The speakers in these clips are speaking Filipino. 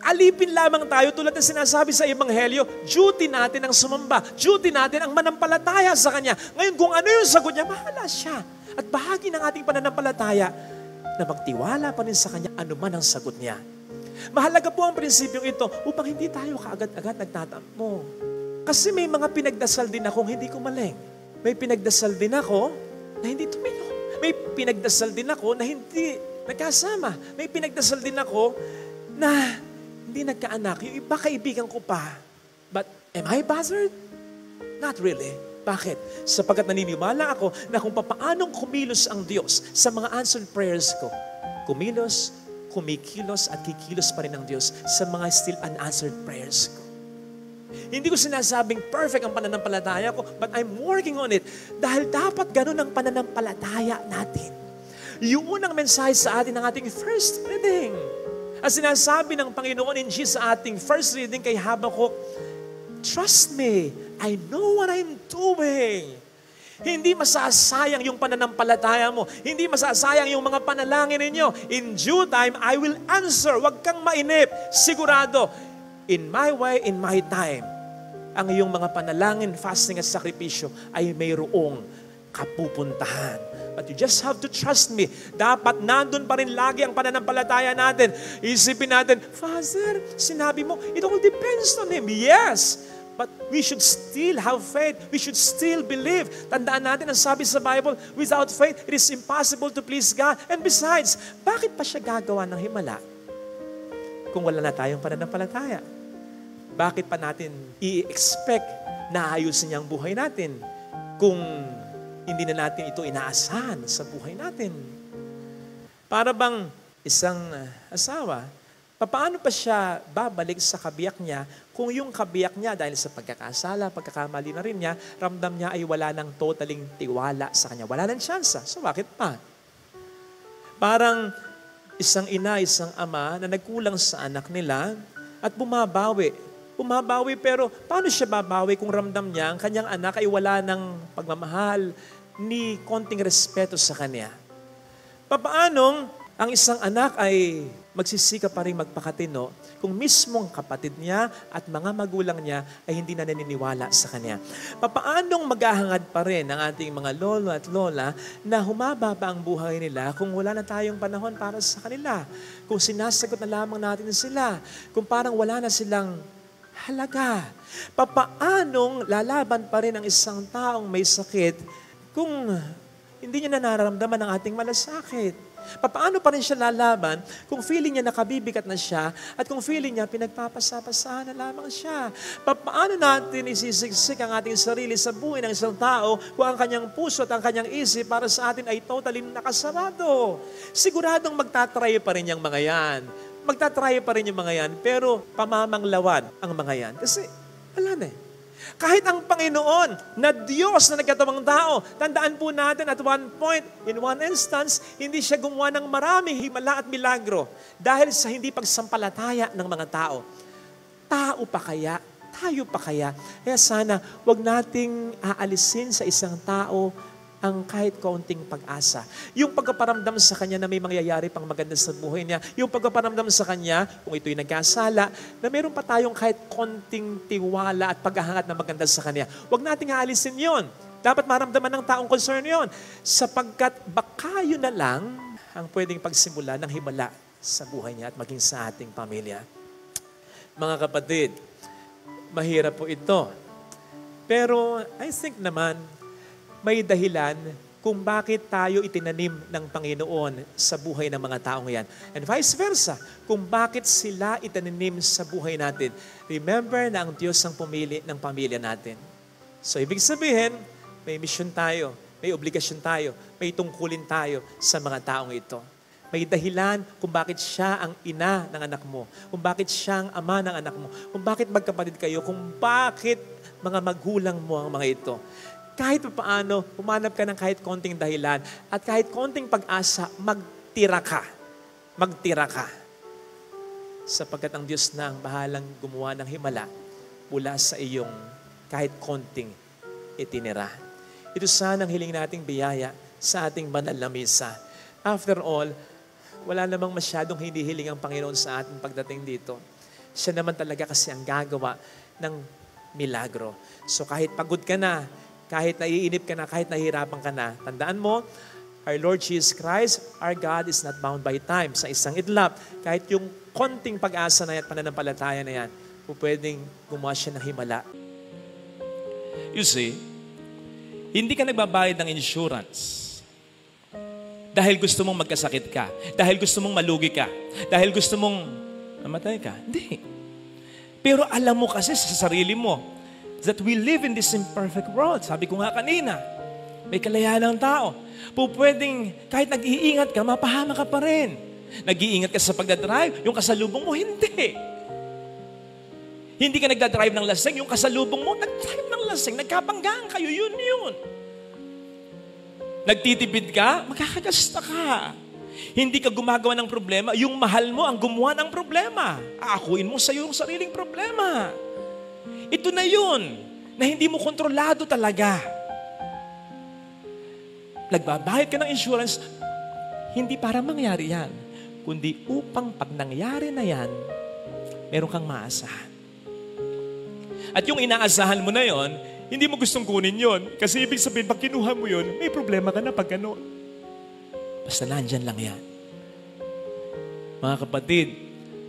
alipin lamang tayo tulad ng sinasabi sa Ebanghelyo, duty natin ang sumamba, duty natin ang manampalataya sa Kanya. Ngayon, kung ano yung sagot niya, bahala siya. At bahagi ng ating pananampalataya na magtiwala pa rin sa Kanya anuman ang sagot niya. Mahalaga po ang prinsipyong ito upang hindi tayo kaagad-agad nagtatampo. Kasi may mga pinagdasal din akong hindi kumaling. May pinagdasal din ako na hindi tumino. May pinagdasal din ako na hindi nagkasama. May pinagdasal din ako na hindi nagkaanak. Yung iba kaibigan ko pa. But am I bothered? Not really. Bakit? Sapagkat naniniwala ako na kung paanong kumilos ang Diyos sa mga answered prayers ko, kumilos, kumikilos at kikilos pa rin ang Diyos sa mga still unanswered prayers ko. Hindi ko sinasabing perfect ang pananampalataya ko, but I'm working on it. Dahil dapat ganun ang pananampalataya natin. Yung unang mensahe sa atin ng ating first reading. Ang sinasabi ng Panginoon in Jesus sa ating first reading kay Habakkuk, trust me, I know what I'm doing. Hindi masasayang yung pananampalataya mo. Hindi masasayang yung mga panalangin ninyo. In due time, I will answer. Huwag kang mainip. Sigurado, in my way, in my time, ang iyong mga panalangin, fasting at sakripisyo ay mayroong kapupuntahan. But you just have to trust me. Dapat nandun pa rin lagi ang pananampalataya natin. Isipin natin, Father, sinabi mo, it all depends on Him. Yes, but we should still have faith. We should still believe. Tandaan natin ang sabi sa Bible, without faith, it is impossible to please God. And besides, bakit pa siya gagawa ng himala kung wala na tayong pananampalataya? Bakit pa natin i-expect na ayusin niya ang buhay natin kung hindi na natin ito inaasahan sa buhay natin? Para bang isang asawa, paano pa siya babalik sa kabiyak niya kung yung kabiyak niya dahil sa pagkakasala, pagkakamali na rin niya, ramdam niya ay wala ng totaling tiwala sa kanya. Wala ng tsansa. So bakit pa? Parang isang ina, isang ama na nagkulang sa anak nila at bumabawi. Bumabawi pero paano siya babawi kung ramdam niya ang kanyang anak ay wala ng pagmamahal ni konting respeto sa kanya? Paanong ang isang anak ay magsisika pa rin magpakatino kung mismong kapatid niya at mga magulang niya ay hindi na naniniwala sa kanya? Paanong maghahangad pa rin ang ating mga lolo at lola na humaba pa ang buhay nila kung wala na tayong panahon para sa kanila? Kung sinasagot na lamang natin sila? Kung parang wala na silang halaga? Paanong lalaban pa rin ang isang taong may sakit kung hindi niya na nararamdaman ang ating malasakit? Paano pa rin siya lalaban kung feeling niya nakabibigat na siya at kung feeling niya pinagpapasapasahan na lamang siya? Paano natin isisiksik ang ating sarili sa buhay ng isang tao kung ang kanyang puso at ang kanyang isip para sa atin ay totally nakasarado? Siguradong magtatry pa rin yung mga yan. Magtatry pa rin yung mga yan, pero pamamanglawan ang mga yan. Kasi wala na eh. Kahit ang Panginoon na Diyos na nagkatawang tao, tandaan po natin at one point, in one instance, hindi siya gumawa ng maraming himala at milagro dahil sa hindi pagsampalataya ng mga tao. Tao pa kaya? Tayo pa kaya? Kaya sana, wag nating aalisin sa isang tao ang kahit kaunting pag-asa. Yung pagpaparamdam sa kanya na may mangyayari pang maganda sa buhay niya. Yung pagpaparamdam sa kanya, kung ito'y nagkasala, na meron pa tayong kahit konting tiwala at paghahangat na maganda sa kanya. Huwag nating aalisin yon. Dapat maramdaman ng taong concern yon. Sapagkat baka yun na lang ang pwedeng pagsimula ng himala sa buhay niya at maging sa ating pamilya. Mga kapatid, mahirap po ito. Pero I think naman, may dahilan kung bakit tayo itinanim ng Panginoon sa buhay ng mga taong yan. And vice versa, kung bakit sila itinanim sa buhay natin. Remember na ang Diyos ang pumili ng pamilya natin. So, ibig sabihin, may mission tayo, may obligasyon tayo, may tungkulin tayo sa mga taong ito. May dahilan kung bakit siya ang ina ng anak mo, kung bakit siya ang ama ng anak mo, kung bakit magkapatid kayo, kung bakit mga magulang mo ang mga ito. Kahit paano, humanap ka ng kahit konting dahilan at kahit konting pag-asa, magtira ka. Magtira ka. Sapagkat ang Diyos na ang bahalang gumawa ng himala mula sa iyong kahit konting itinira. Ito sana ang hiling nating biyaya sa ating banal na misa. After all, wala namang masyadong hinihiling ang Panginoon sa ating pagdating dito. Siya naman talaga kasi ang gagawa ng milagro. So kahit pagod ka na, kahit naiinip ka na, kahit nahihirapan ka na, tandaan mo, our Lord Jesus Christ, our God is not bound by time. Sa isang idlap, kahit yung konting pag-asa na yan, pananampalataya na yan, pwedeng gumawa siya ng himala. You see, hindi ka nagbabayad ng insurance dahil gusto mong magkasakit ka, dahil gusto mong malugi ka, dahil gusto mong mamatay ka. Hindi. Pero alam mo kasi sa sarili mo that we live in this imperfect world. Sabi ko nga kanina, may kalayaan ng tao. Pwedeng kahit nag-iingat ka, mapahama ka pa rin. Nag-iingat ka sa pagdadrive, yung kasalubong mo, hindi. Hindi ka nagdadrive ng lasing, yung kasalubong mo, nagdrive ng lasing, nagkabanggaan kayo, yun. Nagtitipid ka, makakagasta ka. Hindi ka gumagawa ng problema, yung mahal mo ang gumawa ng problema. Aakuin mo sa iyong sariling problema. Ito na yun, na hindi mo kontrolado talaga. Nagbabayad ka ng insurance, hindi para mangyari yan, kundi upang pag nangyari na yan, meron kang maasahan. At yung inaasahan mo na yon, hindi mo gustong kunin yon. Kasi ibig sabihin, pag kinuha mo yon, may problema ka na pag gano'n. Basta nandyan lang yan. Mga kapatid,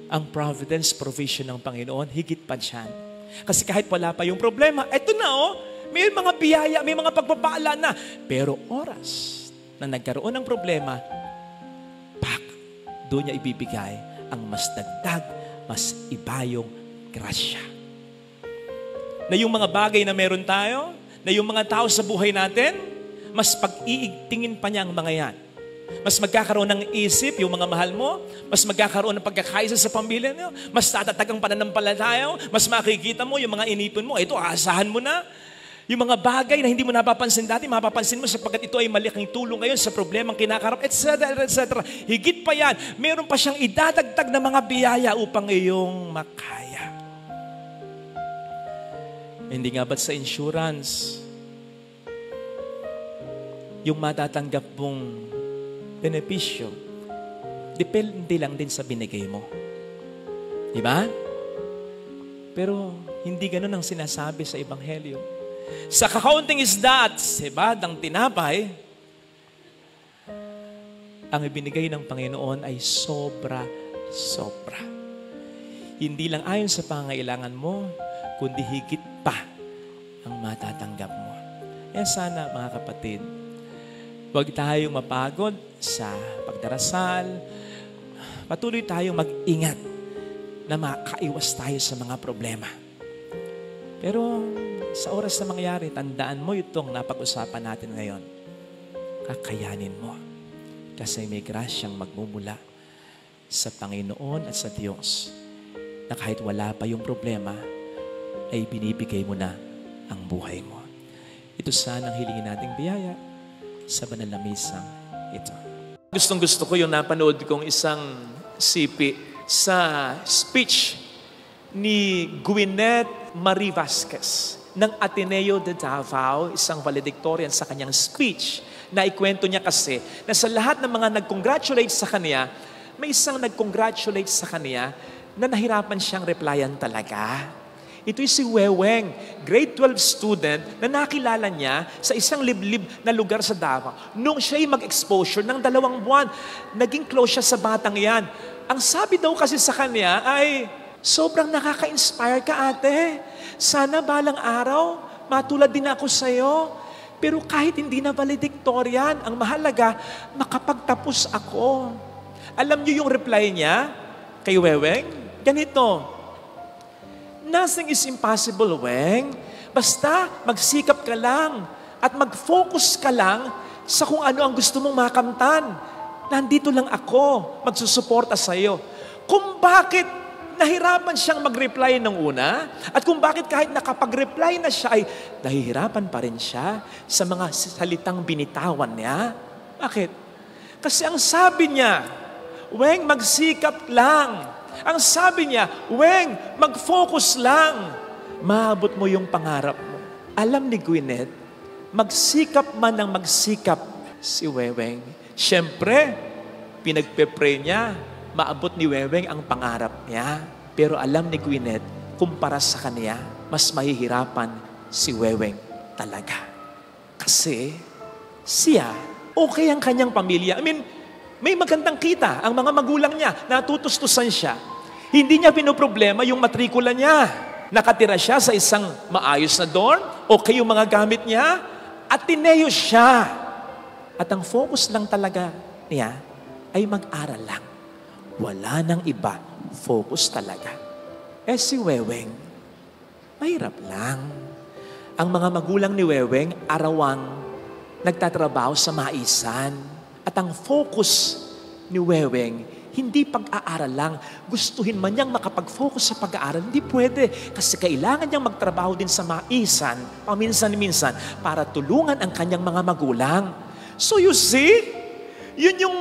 ang providence, provision ng Panginoon, higit pa dyan. Kasi kahit wala pa yung problema, eto na may mga biyaya, may mga pagpapaala na. Pero oras na nagkaroon ng problema, doon niya ibibigay ang mas dagdag, mas ibayong grasya. Na yung mga bagay na meron tayo, na yung mga tao sa buhay natin, mas pag-iigtingin pa niya ang mga yan. Mas magkakaroon ng isip, yung mga mahal mo, mas magkakaroon ng pagkakaisa sa pamilya niyo, mas tatatag ang pananampalataya, mas makikita mo yung mga inipon mo, ito aasahan mo na. Yung mga bagay na hindi mo napapansin dati, mapapansin mo sapagkat ito ay malaking tulong ngayon sa problemang kinakarap, etc., etc. Higit pa yan, meron pa siyang idadagdag na mga biyaya upang iyong makaya. Hindi nga ba't sa insurance, yung matatanggap mong benepisyo, depende lang din sa binigay mo. Diba? Pero hindi ganun ang sinasabi sa Ebanghelyo. Sa kakaunting isda at sebadang tinapay, ang ibinigay ng Panginoon ay sobra-sobra. Hindi lang ayon sa pangailangan mo, kundi higit pa ang matatanggap mo. Kaya sana mga kapatid, huwag tayong mapagod sa pagdarasal. Patuloy tayong mag-ingat na makaiwas tayo sa mga problema. Pero sa oras na mangyari, tandaan mo itong napag-usapan natin ngayon. Kakayanin mo. Kasi may grasyang magmumula sa Panginoon at sa Diyos na kahit wala pa yung problema, ay binibigay mo na ang buhay mo. Ito sana ang hilingin nating biyaya sa banal na misang ito. Gustong-gusto ko yung napanood kong isang sipi sa speech ni Gwyneth Marie Vasquez ng Ateneo de Davao, isang valedictorian sa kanyang speech. Na ikwento niya kasi na sa lahat ng mga nag-congratulate sa kanya, may isang nag-congratulate sa kanya na nahirapan siyang replyan talaga. Ito'y si Weweng, grade 12 student na nakilala niya sa isang liblib na lugar sa Davao. Nung siya'y mag-exposure ng 2 buwan, naging close siya sa batang yan. Ang sabi daw kasi sa kanya ay, sobrang nakaka-inspire ka ate. Sana balang araw, matulad din ako sa'yo. Pero kahit hindi na valedictorian, ang mahalaga, makapagtapos ako. Alam niyo yung reply niya kay Weweng? Ganito, nothing is impossible, Weng. Basta magsikap ka lang at mag-focus ka lang sa kung ano ang gusto mong makamtan. Nandito lang ako, magsusuporta sa iyo. Kung bakit nahirapan siyang mag-reply ng una at kung bakit kahit nakapag-reply na siya ay nahihirapan pa rin siya sa mga salitang binitawan niya. Bakit? Kasi ang sabi niya, Weng, magsikap lang. Ang sabi niya, Weng, mag-focus lang. Maabot mo yung pangarap mo. Alam ni Gwyneth, magsikap man ang magsikap si Weweng. Siyempre, pinagpe-pray niya, maabot ni Weweng ang pangarap niya. Pero alam ni Gwyneth, kumpara sa kanya, mas mahihirapan si Weweng talaga. Kasi siya, okay ang kanyang pamilya. I mean, may magandang kita ang mga magulang niya, natutustusan siya. Hindi niya pinoproblema yung matrikula niya. Nakatira siya sa isang maayos na dorm, okay yung mga gamit niya, Ateneo siya. At ang focus lang talaga niya ay mag-aral lang. Wala nang iba, focus talaga. Si Weweng, mahirap lang. Ang mga magulang ni Weweng, arawang nagtatrabaho sa maisan. At ang focus ni Weweng, hindi pag-aaral lang. Gustuhin man niyang makapag-focus sa pag-aaral, hindi pwede. Kasi kailangan niyang magtrabaho din sa maisan, paminsan-minsan, para tulungan ang kanyang mga magulang. So you see, yun yung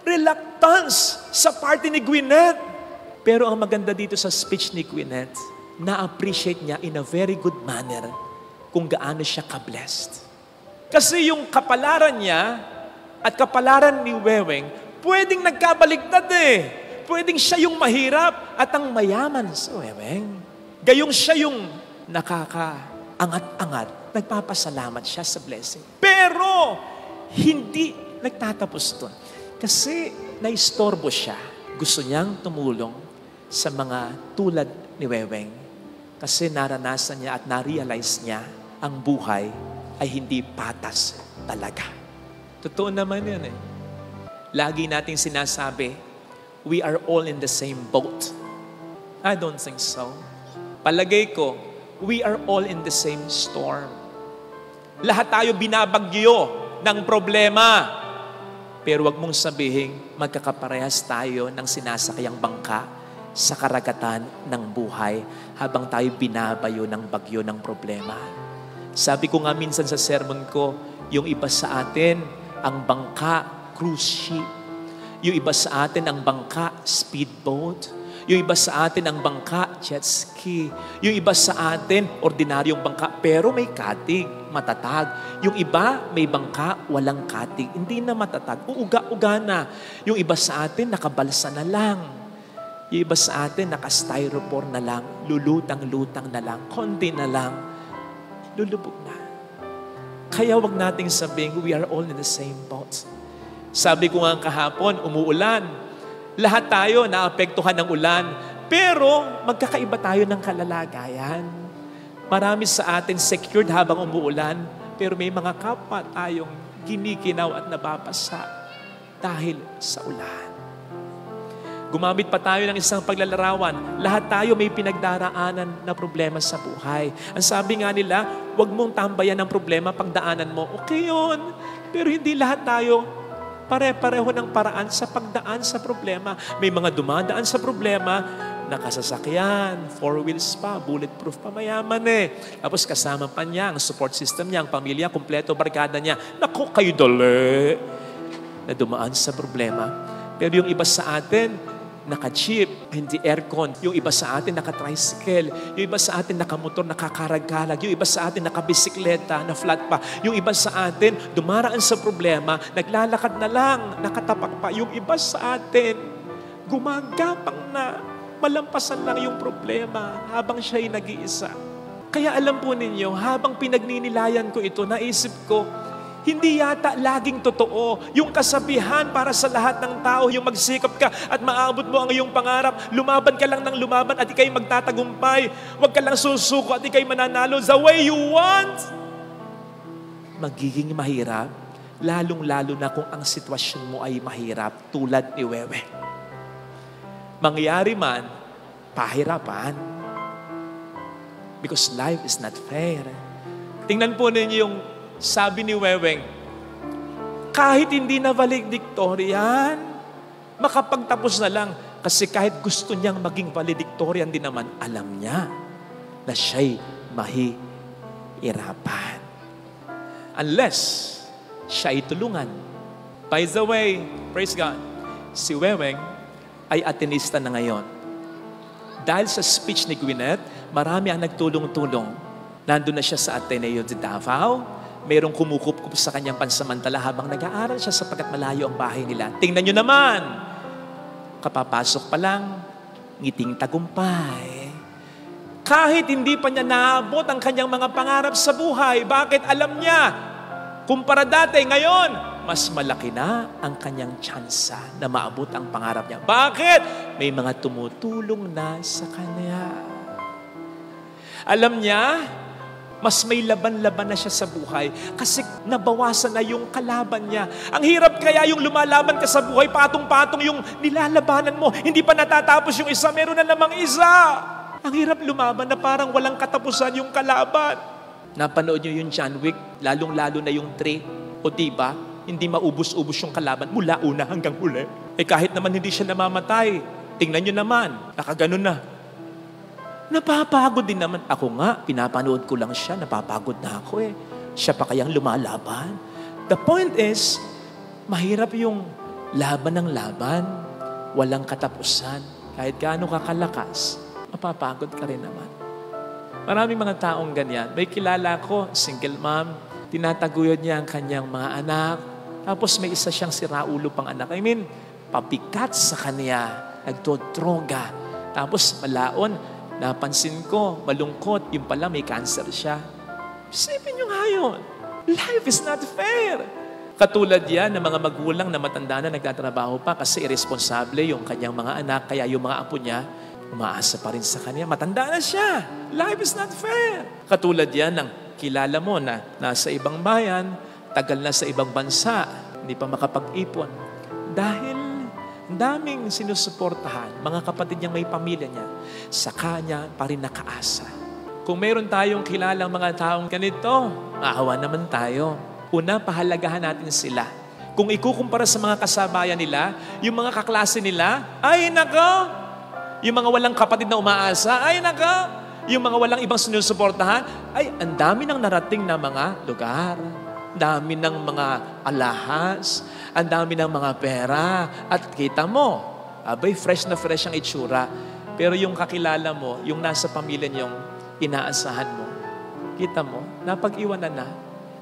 reluctance sa party ni Gwyneth. Pero ang maganda dito sa speech ni Gwyneth, na-appreciate niya in a very good manner kung gaano siya ka-blessed. Kasi yung kapalaran niya at kapalaran ni Weweng, pwedeng nagkabaligtad eh. Pwedeng siya yung mahirap at ang mayaman sa Weweng. Gayong siya yung nakakaangat-angat, nagpapasalamat siya sa blessing. Pero hindi nagtatapos doon. Kasi naistorbo siya. Gusto niyang tumulong sa mga tulad ni Weweng. Kasi naranasan niya at na-realize niya ang buhay ay hindi patas talaga. Totoo naman yan eh. Lagi nating sinasabi, we are all in the same boat. I don't think so. Palagay ko, we are all in the same storm. Lahat tayo binabagyo ng problema. Pero wag mong sabihin, magkakaparehas tayo ng sinasakayang bangka sa karagatan ng buhay habang tayo binabayo ng bagyo ng problema. Sabi ko nga minsan sa sermon ko, yung iba sa atin, ang bangka, cruise ship. Yung iba sa atin, ang bangka, speedboat. Yung iba sa atin, ang bangka, jet ski. Yung iba sa atin, ordinaryong bangka, pero may katig, matatag. Yung iba, may bangka, walang katig, hindi na matatag. Uuga-uga na. Yung iba sa atin, nakabalsa na lang. Yung iba sa atin, naka-styrofoam na lang. Lulutang-lutang na lang. Konti na lang. Lulubog na. Kaya wag nating sabihin, we are all in the same boat. Sabi ko nga kahapon, umuulan. Lahat tayo naapektuhan ng ulan. Pero magkakaiba tayo ng kalalagayan. Marami sa atin secured habang umuulan. Pero may mga kapwa tayong ginikinaw at nababasa dahil sa ulan. Gumamit pa tayo ng isang paglalarawan. Lahat tayo may pinagdaraanan na problema sa buhay. Ang sabi nga nila, huwag mong tambayan ng problema pagdaanan mo. Okay yun. Pero hindi lahat tayo pare-pareho ng paraan sa pagdaan sa problema. May mga dumadaan sa problema, nakasasakyan, 4 wheels pa, bulletproof pa, mayaman eh. Tapos kasama pa niya, ang support system niya, ang pamilya, kumpleto, barkada niya. Naku, kayo dali na dumaan sa problema. Pero yung iba sa atin, naka-jeep, hindi aircon. Yung iba sa atin, naka-tricycle. Yung iba sa atin, naka-motor, nakakarag-karag. Yung iba sa atin, naka-bisikleta, na flat pa. Yung iba sa atin, dumaraan sa problema, naglalakad na lang, nakatapak pa. Yung iba sa atin, gumagapang na, malampasan lang yung problema habang siya'y nag-iisa. Kaya alam po ninyo, habang pinagninilayan ko ito, naisip ko, hindi yata laging totoo yung kasabihan para sa lahat ng tao, yung magsikap ka at maabot mo ang iyong pangarap. Lumaban ka lang ng lumaban at ikay magtatagumpay. Huwag ka lang susuko at ikay mananalo the way you want. Magiging mahirap, lalong-lalo na kung ang sitwasyon mo ay mahirap tulad ni Wewe. Mangyari man, pahirapan. Because life is not fair. Tingnan po ninyo yung sabi ni Weweng, kahit hindi na valedictorian, makapagtapos na lang. Kasi kahit gusto niyang maging valedictorian din naman, alam niya na siya'y mahihirapan. Unless siya'y tulungan. By the way, praise God, si Weweng ay Atenista na ngayon. Dahil sa speech ni Gwyneth, marami ang nagtulong-tulong. Nandun na siya sa Ateneo de Davao. Mayroong kumukup-kup sa kanyang pansamantala habang nag-aaral siya sapagkat malayo ang bahay nila. Tingnan nyo naman, kapapasok pa lang, ngiting tagumpay. Kahit hindi pa niya naabot ang kanyang mga pangarap sa buhay, bakit alam niya? Kumpara dati, ngayon, mas malaki na ang kanyang tsansa na maabot ang pangarap niya. Bakit? May mga tumutulong na sa kanya. Alam niya, mas may laban-laban na siya sa buhay kasi nabawasan na yung kalaban niya. Ang hirap kaya yung lumalaban ka sa buhay, patong-patong yung nilalabanan mo. Hindi pa natatapos yung isa, meron na namang isa. Ang hirap lumaban na parang walang katapusan yung kalaban. Napanood niyo yung John Wick, lalong-lalo na yung 3, o diba? Hindi maubos-ubos yung kalaban mula una hanggang huli. Kahit naman hindi siya namamatay, tingnan niyo naman, nakaganon na. Napapagod din naman. Ako nga, pinapanood ko lang siya, napapagod na ako Siya pa kayang lumalaban? The point is, mahirap yung laban ng laban, walang katapusan. Kahit gaano kakalakas, mapapagod ka rin naman. Maraming mga taong ganyan. May kilala ko, single mom, tinataguyod niya ang kanyang mga anak, tapos may isa siyang siraulo pang anak. Pabigat sa kanya, nagdodroga. Tapos malaon, napansin ko, malungkot, yung pala may cancer siya. Isipin nyo nga yun. Life is not fair. Katulad yan ng mga magulang na matanda na nagtatrabaho pa kasi irresponsable yung kanyang mga anak, kaya yung mga apo niya, umaasa pa rin sa kanya. Matanda na siya. Life is not fair. Katulad yan ng kilala mo na nasa ibang bayan, tagal na sa ibang bansa, hindi pa makapag-ipon. Dahil daming sinusuportahan, mga kapatid niyang may pamilya niya, sa kanya pa rin nakaasa. Kung meron tayong kilalang mga taong ganito, maawa naman tayo. Una, pahalagahan natin sila. Kung ikukumpara sa mga kasabayan nila, yung mga kaklase nila, ay nako! Yung mga walang kapatid na umaasa, ay nako! Yung mga walang ibang sinusuportahan, ay ang dami ng narating na mga lugar. Dami ng mga alahas, ang dami ng mga pera, at kita mo, abay, fresh na fresh ang itsura. Pero yung kakilala mo, yung nasa pamilya niyong inaasahan mo, kita mo, napag-iwanan na.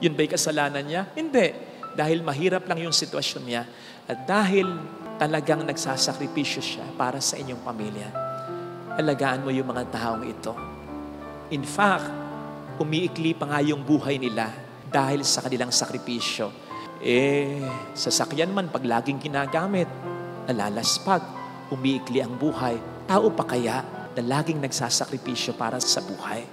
Yun ba'y kasalanan niya? Hindi. Dahil mahirap lang yung sitwasyon niya. At dahil talagang nagsasakripisyo siya para sa inyong pamilya, alagaan mo yung mga taong ito. In fact, umiikli pa nga yung buhay nila dahil sa kanilang sakripisyo. Sasakyan man pag laging ginagamit, nalalaspag, umiikli ang buhay. Tao pa kaya na laging nagsasakripisyo para sa buhay?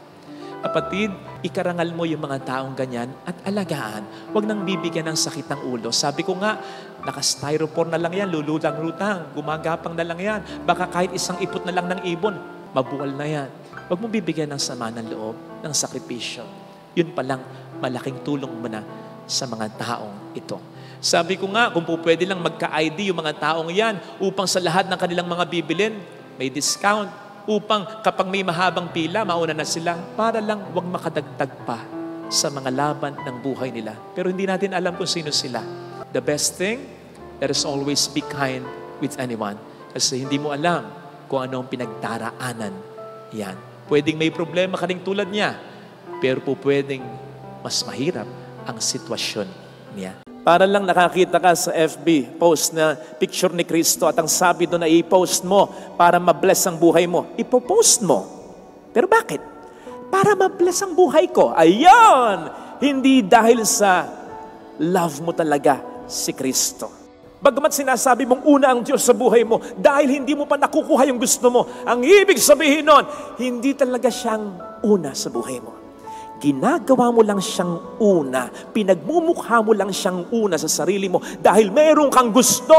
Kapatid, ikarangal mo yung mga taong ganyan at alagaan. Huwag nang bibigyan ng sakit ng ulo. Sabi ko nga, naka-styrofoam na lang yan, lulutang-lutang, gumagapang na lang yan. Baka kahit isang ipot na lang ng ibon, mabuwal na yan. Huwag mo bibigyan ng sama ng loob, ng sakripisyo. Yun palang malaking tulong mo na sa mga taong ito. Sabi ko nga, kung po pwede lang magka-ID yung mga taong yan upang sa lahat ng kanilang mga bibilin, may discount. Upang kapag may mahabang pila, mauna na sila para lang huwag makadagdag pa sa mga laban ng buhay nila. Pero hindi natin alam kung sino sila. The best thing, let us always be kind with anyone. Kasi hindi mo alam kung ano ang pinagdaraanan yan. Pwedeng may problema ka rin tulad niya, pero po pwedeng mas mahirap ang sitwasyon niya. Para lang nakakita ka sa FB post na picture ni Kristo at ang sabi doon ay i-post mo para ma-bless ang buhay mo. Ipo-post mo. Pero bakit? Para ma-bless ang buhay ko. Ayun! Hindi dahil sa love mo talaga si Kristo. Bagamat sinasabi mong una ang Diyos sa buhay mo, dahil hindi mo pa nakukuha yung gusto mo, ang ibig sabihin nun, hindi talaga siyang una sa buhay mo. Ginagawa mo lang siyang una. Pinagmumukha mo lang siyang una sa sarili mo dahil meron kang gusto.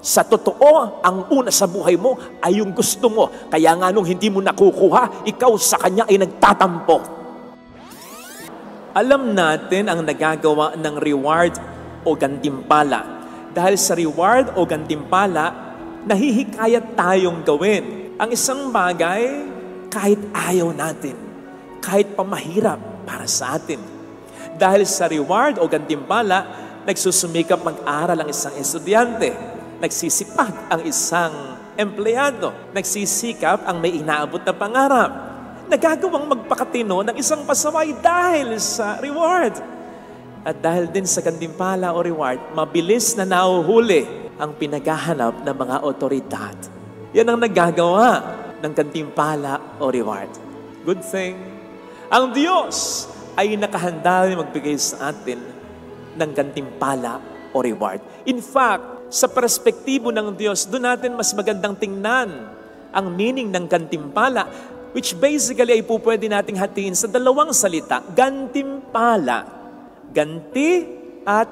Sa totoo, ang una sa buhay mo ay yung gusto mo. Kaya nga nung hindi mo nakukuha, ikaw sa kanya ay nagtatampo. Alam natin ang nagagawa ng reward o gantimpala. Dahil sa reward o gantimpala, nahihikayat tayong gawin ang isang bagay kahit ayaw natin. Kahit pa mahirap para sa atin. Dahil sa reward o gantimpala, nagsusumikap mag-aral ang isang estudyante. Nagsisipag ang isang empleyado. Nagsisikap ang may inaabot na pangarap. Nagagawang magpakatino ng isang pasaway dahil sa reward. At dahil din sa gantimpala o reward, mabilis na nahuhuli ang pinaghahanap ng mga otoridad. Yan ang nagagawa ng gantimpala o reward. Good thing, ang Diyos ay nakahanda rin magbigay sa atin ng gantimpala o reward. In fact, sa perspektibo ng Diyos, doon natin mas magandang tingnan ang meaning ng gantimpala, which basically ay po pwede nating hatiin sa dalawang salita, gantimpala. Ganti at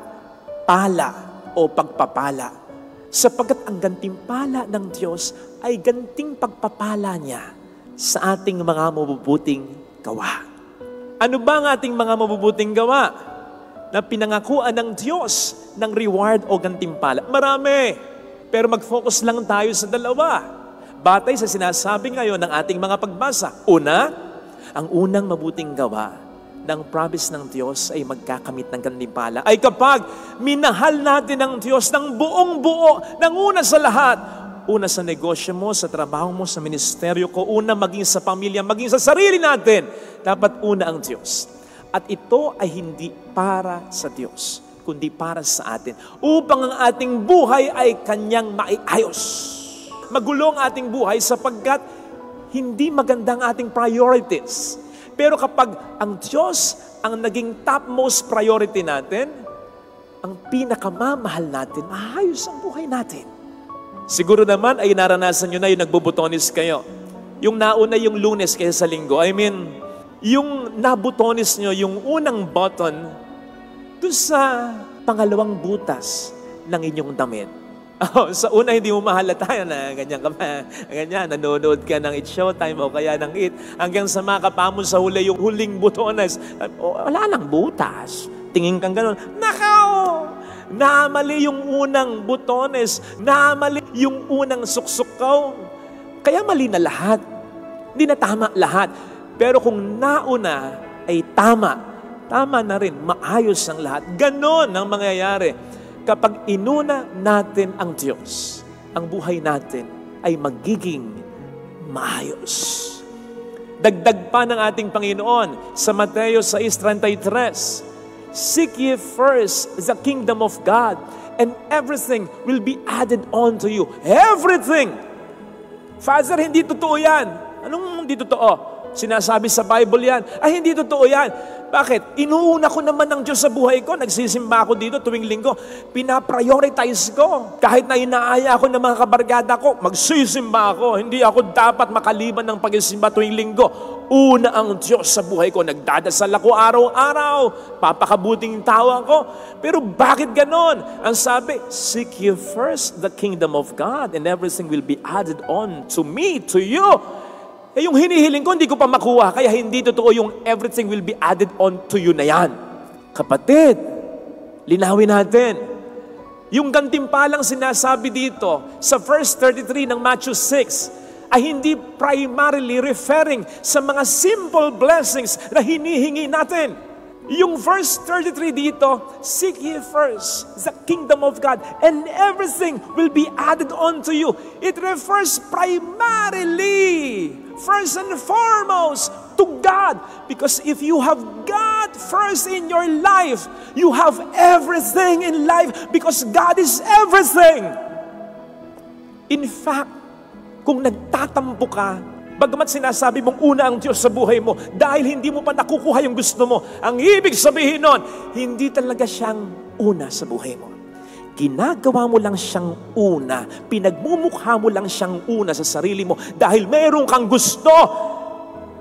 pala o pagpapala. Sapagkat ang gantimpala ng Diyos ay ganting pagpapala niya sa ating mga mabubuting gawa. Ano ba ang ating mga mabubuting gawa na pinangakuan ng Diyos ng reward o gantimpala? Marami. Pero mag-focus lang tayo sa dalawa. Batay sa sinasabi ngayon ng ating mga pagbasa. Una, ang unang mabuting gawa ng promise ng Diyos ay magkakamit ng gantimpala ay kapag minahal natin ang Diyos ng buong buo, ng una sa lahat. Una sa negosyo mo, sa trabaho mo, sa ministeryo ko, una maging sa pamilya, maging sa sarili natin. Dapat una ang Diyos. At ito ay hindi para sa Diyos, kundi para sa atin. Upang ang ating buhay ay Kanyang maiayos. Magulo ang ating buhay sapagkat hindi maganda ang ating priorities. Pero kapag ang Diyos ang naging topmost priority natin, ang pinakamamahal natin, maayos ang buhay natin. Siguro naman ay naranasan nyo na yung nagbubutonis kayo. Yung nauna yung Lunes kaysa sa Linggo. I mean, yung nabutonis nyo, yung unang button, dun sa pangalawang butas ng inyong damit. Sa una, hindi mo mahalata na ganyan ka pa. Ganyan, nanonood ka ng It's Showtime o kaya ng It. Hanggang sa makapamon sa huli yung huling butones. Wala nang butas. Tingin kang gano'n. Nakaw! Namali yung unang butones. Namali yung unang suksukaw. Kaya mali na lahat. Hindi na tama lahat. Pero kung nauna ay tama, tama na rin, maayos ang lahat. Ganon ang mangyayari. Kapag inuna natin ang Diyos, ang buhay natin ay magiging maayos. Dagdag pa ng ating Panginoon sa Mateo 6:33, seek ye first the kingdom of God, and everything will be added on to you. Everything! Father, hindi totoo yan. Anong hindi totoo? Sinasabi sa Bible yan. Ay, hindi totoo yan. Bakit? Inuuna ko naman ng Diyos sa buhay ko. Nagsisimba ako dito tuwing linggo. Pinaprioritize ko. Kahit na inaaya ako ng mga kabarkada ko, magsisimba ako. Hindi ako dapat makaliban ng pagsisimba tuwing linggo. Una ang Diyos sa buhay ko. Nagdadasal ako araw-araw. Papakabuting tao ako. Pero bakit ganon? Ang sabi, seek ye first the kingdom of God and everything will be added on to me, to you. Eh, yung hinihiling ko, hindi ko pa makuha. Kaya hindi totoo yung everything will be added on to you na yan. Kapatid, linawin natin. Yung gantimpalang sinasabi dito sa verse 33 ng Matthew 6 ay hindi primarily referring sa mga simple blessings na hinihingi natin. Yung verse 33 dito, seek ye first the kingdom of God and everything will be added on to you. It refers primarily, first and foremost, to God. Because if you have God first in your life, you have everything in life because God is everything. In fact, kung nagtatampo ka, bagamat sinasabi mong una ang Diyos sa buhay mo, dahil hindi mo pa nakukuha yung gusto mo, ang ibig sabihin nun, hindi talaga siyang una sa buhay mo. Ginagawa mo lang siyang una, pinagmumukha mo lang siyang una sa sarili mo, dahil meron kang gusto.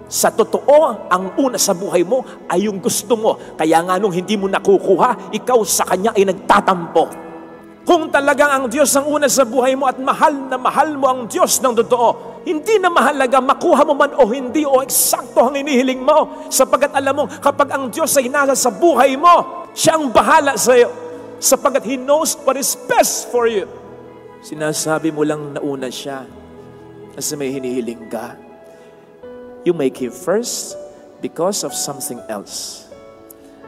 Sa totoo, ang una sa buhay mo ay yung gusto mo. Kaya nga nung hindi mo nakukuha, ikaw sa Kanya ay nagtatampo. Kung talagang ang Diyos ang una sa buhay mo at mahal na mahal mo ang Diyos ng totoo, hindi na mahalaga makuha mo man o hindi o eksakto ang inihiling mo. Sapagkat alam mo, kapag ang Diyos ay nasa sa buhay mo, siya ang bahala sa iyo. Sapagkat He knows what is best for you. Sinasabi mo lang na una siya kasi may hinihiling ka. You make Him first because of something else.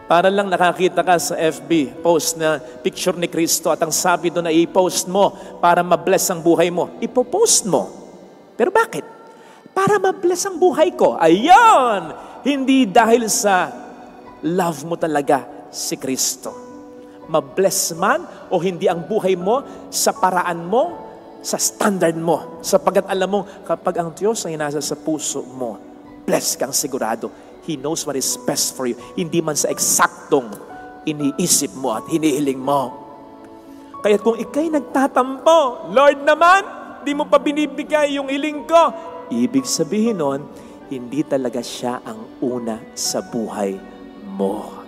Para lang nakakita ka sa FB post na picture ni Kristo at ang sabi doon ay i-post mo para ma-bless ang buhay mo. Ipo-post mo. Pero bakit? Para ma-bless ang buhay ko. Ayan! Hindi dahil sa love mo talaga si Kristo. Ma-bless man o hindi ang buhay mo sa paraan mo, sa standard mo. Sapagkat alam mo, kapag ang Diyos ay nasa sa puso mo, blessed kang sigurado. He knows what is best for you. Hindi man sa eksaktong iniisip mo at hinihiling mo. Kaya kung ikay nagtatampo, Lord naman, di mo pa binibigay yung hiling ko. Ibig sabihin nun, hindi talaga siya ang una sa buhay mo.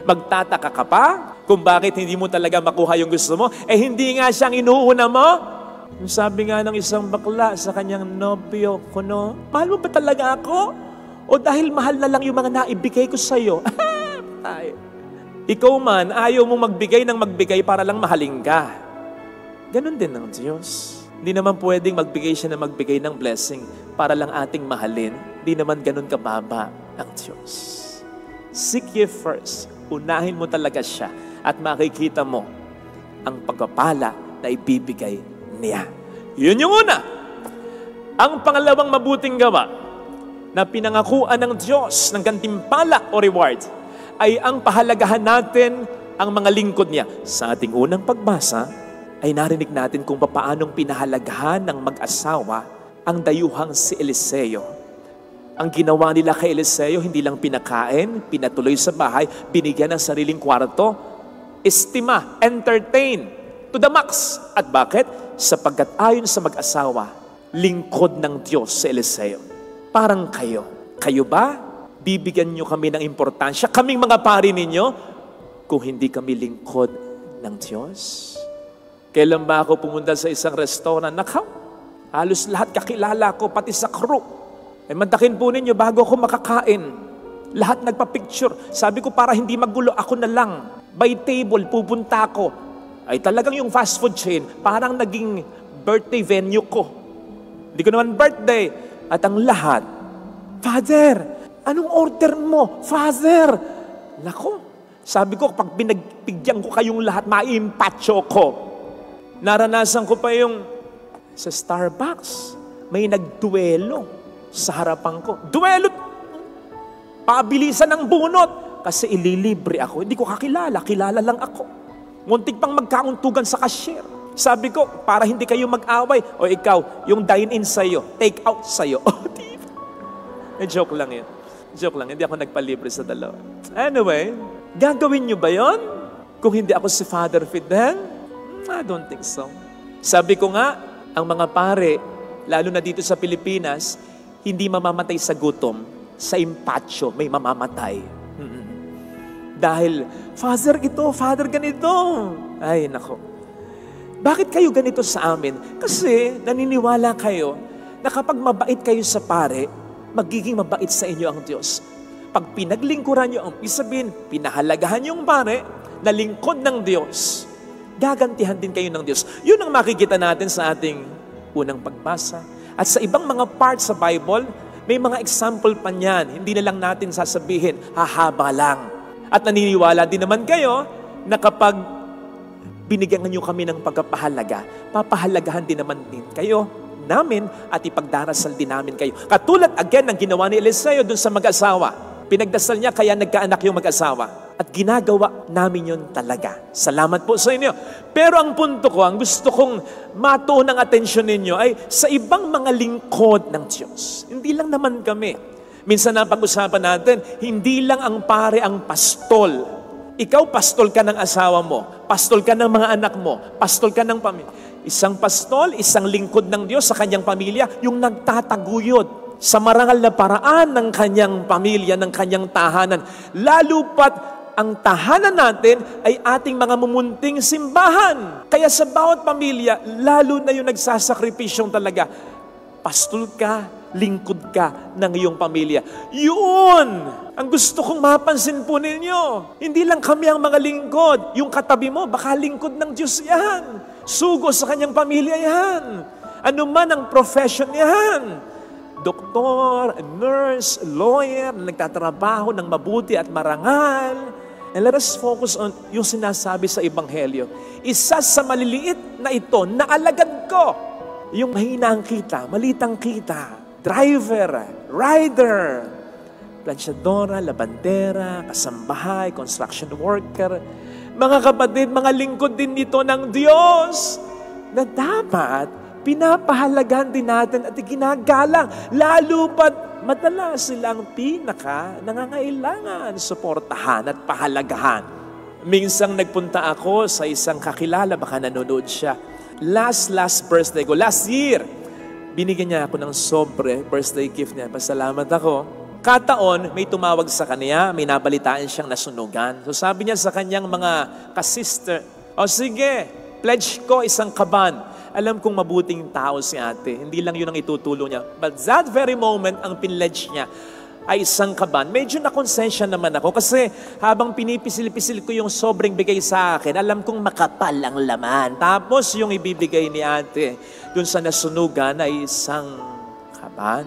Magtataka ka pa kung bakit hindi mo talaga makuha yung gusto mo? Hindi nga siyang inuuna mo. Yung sabi nga ng isang bakla sa kanyang nobyo, kuno, mahal mo ba talaga ako? O dahil mahal na lang yung mga naibigay ko sa'yo? Ay, ikaw man, ayaw mong magbigay ng magbigay para lang mahalin ka. Ganon din ng Diyos. Hindi naman pwedeng magbigay siya na magbigay ng blessing para lang ating mahalin. Hindi naman ganon kababa ang Diyos. Seek ye first. Unahin mo talaga siya at makikita mo ang pagpapala na ibibigay niya. Yun yung una. Ang pangalawang mabuting gawa na pinangakuan ng Diyos ng gantimpala o reward ay ang pahalagahan natin ang mga lingkod niya. Sa ating unang pagbasa ay narinig natin kung paanong pinahalagahan ng mag-asawa ang dayuhang si Eliseo. Ang ginawa nila kay Eliseo, hindi lang pinakain, pinatuloy sa bahay, binigyan ng sariling kwarto, estima, entertain, to the max. At bakit? Sapagkat ayon sa mag-asawa, lingkod ng Diyos si Eliseo. Parang kayo. Kayo ba? Bibigyan nyo kami ng importansya, kaming mga pari ninyo, kung hindi kami lingkod ng Diyos? Kailan ba ako pumunta sa isang restaurant? Nakaw, halos lahat kakilala ko, pati sa crew. Mantakin po ninyo bago ako makakain. Lahat nagpa-picture. Sabi ko para hindi magulo, ako na lang. By table, pupunta ako. Ay talagang yung fast food chain, parang naging birthday venue ko. Hindi ko naman birthday. At ang lahat, Father, anong order mo? Father! Nako, sabi ko, pag pinagbigyan ko kayong lahat, maimpatcho ko. Naranasan ko pa yung sa Starbucks, may nagduelo sa harapan ko. Duelo! Pabilisan ng bunot. Kasi ililibre ako. Hindi ko kakilala. Kilala lang ako. Muntik pang magkauntugan sa cashier. Sabi ko, para hindi kayo mag-away. O ikaw, yung dine-in sa'yo, take out sa'yo. Joke lang yun. Joke lang. Hindi ako nagpalibre sa dalawa. Anyway, gagawin nyo ba yon? Kung hindi ako si Father Fidel? I don't think so. Sabi ko nga, ang mga pare, lalo na dito sa Pilipinas, hindi mamamatay sa gutom, sa impatyo may mamamatay. Dahil, Father ito, Father ganito. Ay, nako. Bakit kayo ganito sa amin? Kasi naniniwala kayo na kapag mabait kayo sa pare, magiging mabait sa inyo ang Diyos. Pag pinaglingkuran nyo, ang isabihin, pinahalagahan yung pare na lingkod ng Diyos, gagantihan din kayo ng Diyos. Yun ang makikita natin sa ating unang pagbasa. At sa ibang mga parts sa Bible, may mga example pa niyan. Hindi na lang natin sasabihin, hahaba lang. At naniniwala din naman kayo na kapag binigyan nyo kami ng pagpapahalaga, papahalagahan din naman din kayo namin at ipagdarasal din namin kayo. Katulad again ng ginawa ni Eliseo dun sa mag-asawa. Pinagdasal niya kaya nagkaanak yung mag-asawa. At ginagawa namin yun talaga. Salamat po sa inyo. Pero ang punto ko, ang gusto kong matuon ang atensyon ninyo ay sa ibang mga lingkod ng Diyos. Hindi lang naman kami. Minsan na pag-usapan natin, hindi lang ang pare ang pastol. Ikaw, pastol ka ng asawa mo. Pastol ka ng mga anak mo. Pastol ka ng pamilya. Isang pastol, isang lingkod ng Diyos sa kanyang pamilya, yung nagtataguyod sa marangal na paraan ng kanyang pamilya, ng kanyang tahanan. Lalo pat ang tahanan natin ay ating mga mumunting simbahan. Kaya sa bawat pamilya, lalo na yung nagsasakripisyong talaga, pastol ka, lingkod ka ng iyong pamilya. Yun! Ang gusto kong mapansin po ninyo. Hindi lang kami ang mga lingkod. Yung katabi mo, baka lingkod ng Diyos yan. Sugo sa kanyang pamilya yan. Ano man ang profession yan. Doktor, nurse, lawyer, na nagtatrabaho ng mabuti at marangal. And let us focus on yung sinasabi sa Ebanghelyo. Isa sa maliliit na ito, na alagad ko. Yung mahina ang kita, malitang kita. Driver, rider, planchadora, labandera, kasambahay, construction worker. Mga kapatid, mga lingkod din dito ng Diyos. na dapat pinapahalagahan din natin at ginagalang, lalo pat madalas silang nangangailangan suportahan at pahalagahan. Minsang nagpunta ako sa isang kakilala, baka nanonood siya. Last birthday ko, last year, binigyan niya ako ng sobre, birthday gift niya. Pasalamat ako. Kataon, may tumawag sa kanya, may nabalitaan siyang nasunugan. So sabi niya sa kanyang mga kasister, sige, pledge ko isang kaban. Alam kong mabuting tao si ate. Hindi lang yun ang itutulong niya. But that very moment, ang pinledge niya ay isang kaban. Medyo nakonsensya naman ako kasi habang pinipisil-pisil ko yung sobrang bigay sa akin, alam kong makapal ang laman. Tapos yung ibibigay ni ate dun sa nasunugan ay isang kaban.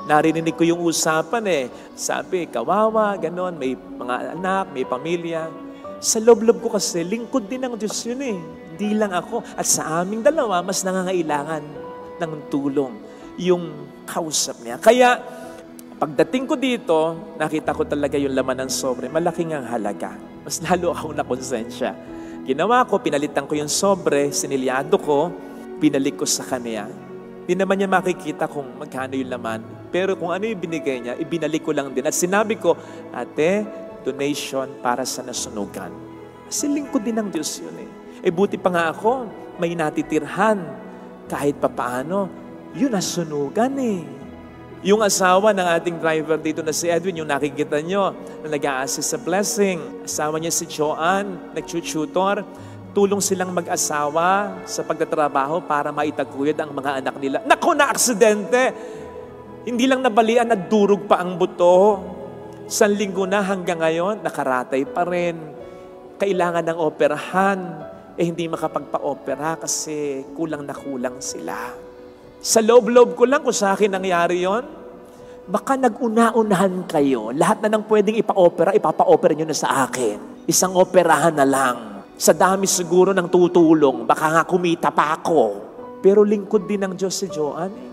Narinig ko yung usapan Sabi, kawawa, ganon, may mga anak, may pamilya. Sa loob-loob ko kasi, lingkod din ng Diyos yun Hindi lang ako. At sa aming dalawa, mas nangangailangan ng tulong yung kausap niya. Kaya, pagdating ko dito, nakita ko talaga yung laman ng sobre. Malaking ang halaga. Mas lalo akong nakonsensya. Ginawa ko, pinalitan ko yung sobre, sinilyado ko, pinalik ko sa kanya. Hindi naman niya makikita kung magkano yung laman. Pero kung ano yung binigay niya, ibinalik ko lang din. At sinabi ko, ate, donation para sa nasunugan. Kasi lingkod din ng Diyos yun buti pa nga ako, may natitirhan. Kahit papaano, yun nasunugan Yung asawa ng ating driver dito na si Edwin, yung nakikita nyo, na nag-a-assist sa blessing. Asawa niya si Joanne, nag-tutor. Tulong silang mag-asawa sa pagtatrabaho para maitaguyod ang mga anak nila. Naku, na-aksidente! Hindi lang nabalian, nagdurog pa ang buto. 1 linggo na hanggang ngayon, nakaratay pa rin. Kailangan ng operahan. Hindi makapagpa-opera kasi kulang na kulang sila. Sa loob-loob ko lang kung sa akin nangyari yon, baka nag-una-unahan kayo. Lahat na nang pwedeng ipa-opera, ipapa-opera nyo na sa akin. Isang operahan na lang. Sa dami siguro ng tutulong, baka nga kumita pa ako. Pero lingkod din ng Diyos si Joanne.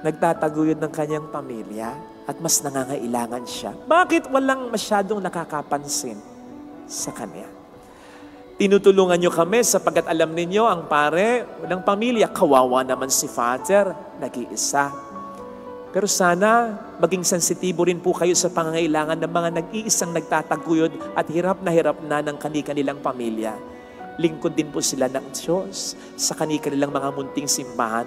Nagtataguyod ng kanyang pamilya at mas nangangailangan siya. Bakit walang masyadong nakakapansin sa kanya? Tinutulungan nyo kami sapagkat alam ninyo ang pare ng pamilya, kawawa naman si Father, nag-iisa. Pero sana maging sensitibo rin po kayo sa pangangailangan ng mga nag-iisang nagtataguyod at hirap na ng kanilang pamilya. Lingkod din po sila ng Diyos sa kanilang mga munting simbahan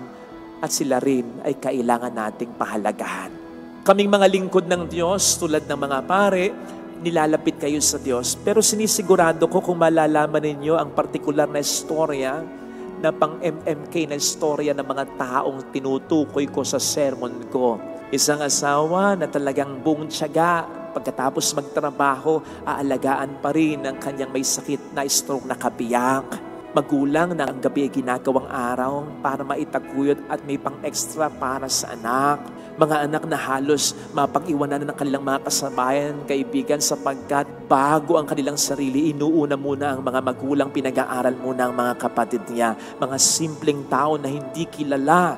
at sila rin ay kailangan nating pahalagahan. Kaming mga lingkod ng Diyos tulad ng mga pare, nilalapit kayo sa Diyos. Pero sinisigurado ko kung malalaman ninyo ang partikular na istorya na pang-MMK na istorya ng mga taong tinutukoy ko sa sermon ko. Isang asawa na talagang buong tiyaga, pagkatapos magtrabaho, aalagaan pa rin ang kanyang may sakit na stroke na kabiyak. Magulang na ang gabi ay ginagawang araw para maitaguyod at may pang-extra para sa anak. Mga anak na halos mapag-iwanan ng kanilang mga kasabayan, kaibigan, sapagkat bago ang kanilang sarili, inuuna muna ang mga magulang, pinag-aaral muna ang mga kapatid niya. Mga simpleng tao na hindi kilala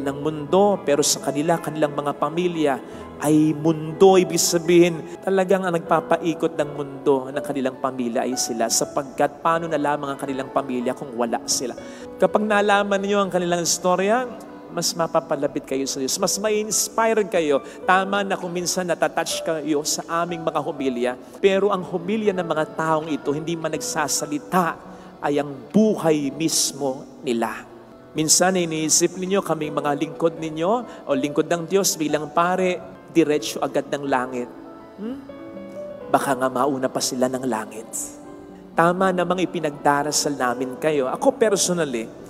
ng mundo, pero sa kanilang mga pamilya ay mundo. Ibig sabihin, talagang ang nagpapaikot ng mundo ng kanilang pamilya ay sila, sapagkat paano na lamang ang kanilang pamilya kung wala sila. Kapag nalaman niyo ang kanilang istorya, mas mapapalapit kayo sa Diyos. Mas ma-inspire kayo. Tama na kung minsan natatouch kayo sa aming mga humilya. Pero ang humilya ng mga taong ito, hindi man nagsasalita, ay ang buhay mismo nila. Minsan iniisip ninyo, kaming mga lingkod ninyo, o lingkod ng Diyos bilang pare, diretso agad ng langit. Baka nga mauna pa sila ng langit. Tama namang ipinagdarasal namin kayo. Ako personally,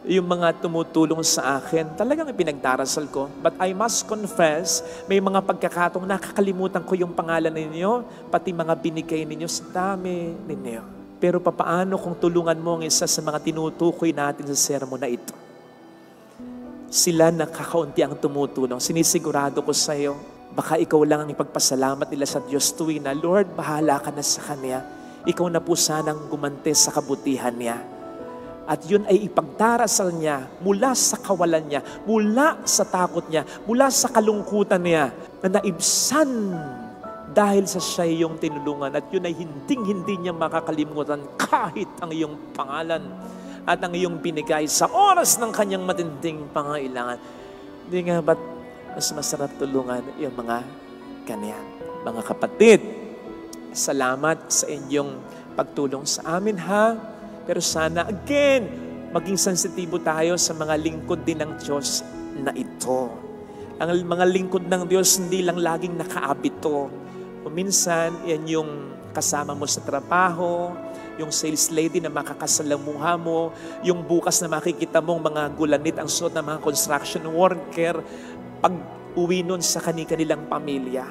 yung mga tumutulong sa akin, talagang ipinagdarasal ko. But I must confess, may mga pagkakataong nakakalimutan ko yung pangalan ninyo, pati mga binigay ninyo sa dami ninyo. Pero papaano kung tulungan mo ang isa sa mga tinutukoy natin sa sermon na ito? Sila nakakaunti ang tumutulong. Sinisigurado ko sa iyo, baka ikaw lang ang ipagpasalamat nila sa Diyos tuwing na, Lord, bahala ka na sa Kanya. Ikaw na po sanang gumante sa kabutihan niya. At yun ay ipagdarasal niya mula sa kawalan niya, mula sa takot niya, mula sa kalungkutan niya, na naibsan dahil sa siya yung tinulungan. At yun ay hindi niya makakalimutan kahit ang iyong pangalan at ang iyong binigay sa oras ng kanyang matinding pangailangan. Hindi nga ba't mas masarap tulungan yung mga ganyan? Mga kapatid, salamat sa inyong pagtulong sa amin ha. Pero sana again, maging sensitibo tayo sa mga lingkod din ng Diyos na ito. Ang mga lingkod ng Diyos hindi lang laging nakaabito. Minsan, yan yung kasama mo sa trabaho, yung sales lady na makakasalamuha mo, yung bukas na makikita mong mga gulanit ang suot ng mga construction worker, pag uwi nun sa kanilang pamilya,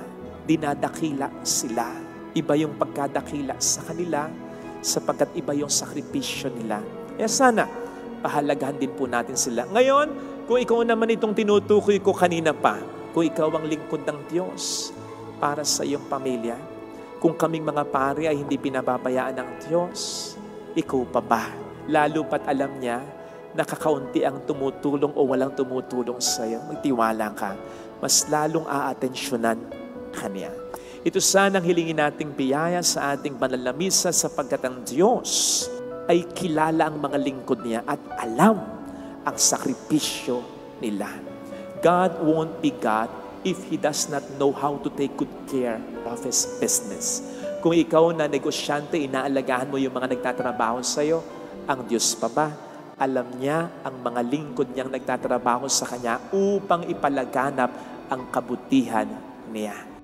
dinadakila sila. Iba yung pagkadakila sa kanila sapagkat iba yung sakripisyo nila. Kaya sana, pahalagahan din po natin sila. Ngayon, kung ikaw naman itong tinutukoy ko kanina pa, kung ikaw ang lingkod ng Diyos para sa iyong pamilya, kung kaming mga pari ay hindi pinababayaan ng Diyos, ikaw pa ba? Lalo pat alam niya, nakakaunti ang tumutulong o walang tumutulong sa iyo. Magtiwala ka, mas lalong aatensyonan ka niya. Ito sanang hilingin nating biyaya sa ating banal na misa sapagkat ang Diyos ay kilala ang mga lingkod niya at alam ang sakripisyo nila. God won't be God if He does not know how to take good care of His business. Kung ikaw na negosyante, inaalagaan mo yung mga nagtatrabaho sa iyo, ang Diyos pa ba? Alam niya ang mga lingkod niyang nagtatrabaho sa Kanya upang ipalaganap ang kabutihan niya.